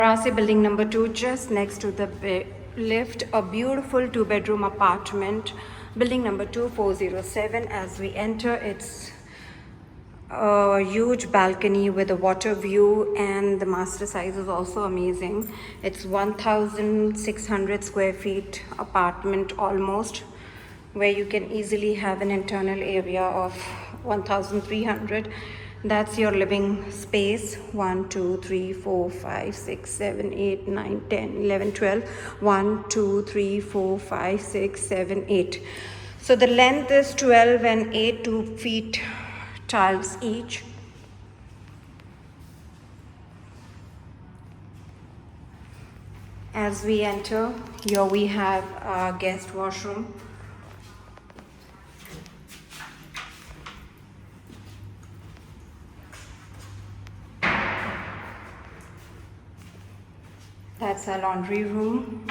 MARSAY building number 2, just next to the lift, a beautiful 2-bedroom apartment. Building number 2407. As we enter, it's a huge balcony with a water view, and the master size is also amazing. It's 1600 square feet apartment almost, where you can easily have an internal area of 1300. That's your living space. 1 2 3 4 5 6 7 8 9 10 11 12. 1 2 3 4 5 6 7 8. So the length is 12 and 8, 2 feet tiles each. As we enter, here we have our guest washroom. That's our laundry room.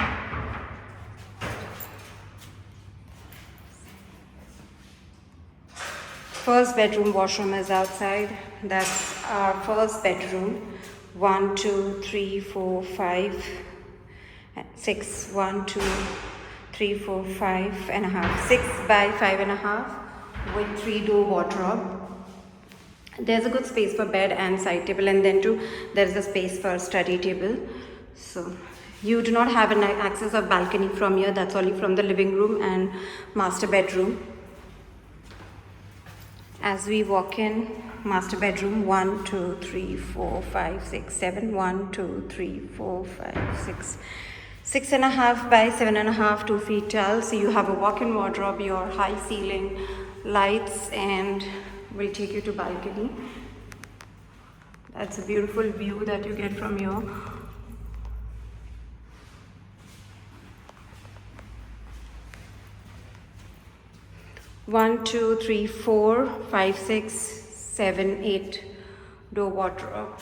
First bedroom washroom is outside. That's our first bedroom. 1 2 3 4 5 6. 1 2 3 4 5 and a half. 6 by 5 and a half with 3-door wardrobe. There's a good space for bed and side table, and then too there's a space for study table. So you do not have an access of balcony from here. That's only from the living room and master bedroom. As we walk in, master bedroom, 1 2 3 4 5 6 7. 1 2 3 4 5 6. 6.5 by 7.5, 2 feet tall. So you have a walk-in wardrobe, your high ceiling lights, and we'll take you to balcony. That's a beautiful view that you get from here. One, two, three, 4, 5, 6, 7, 8 door wardrobe.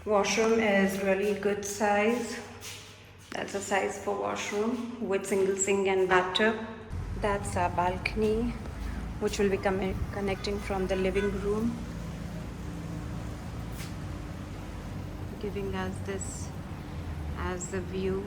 Washroom is really good size. That's a size for washroom with single sink and bathtub. That's our balcony, which will be connecting from the living room, giving us this as the view.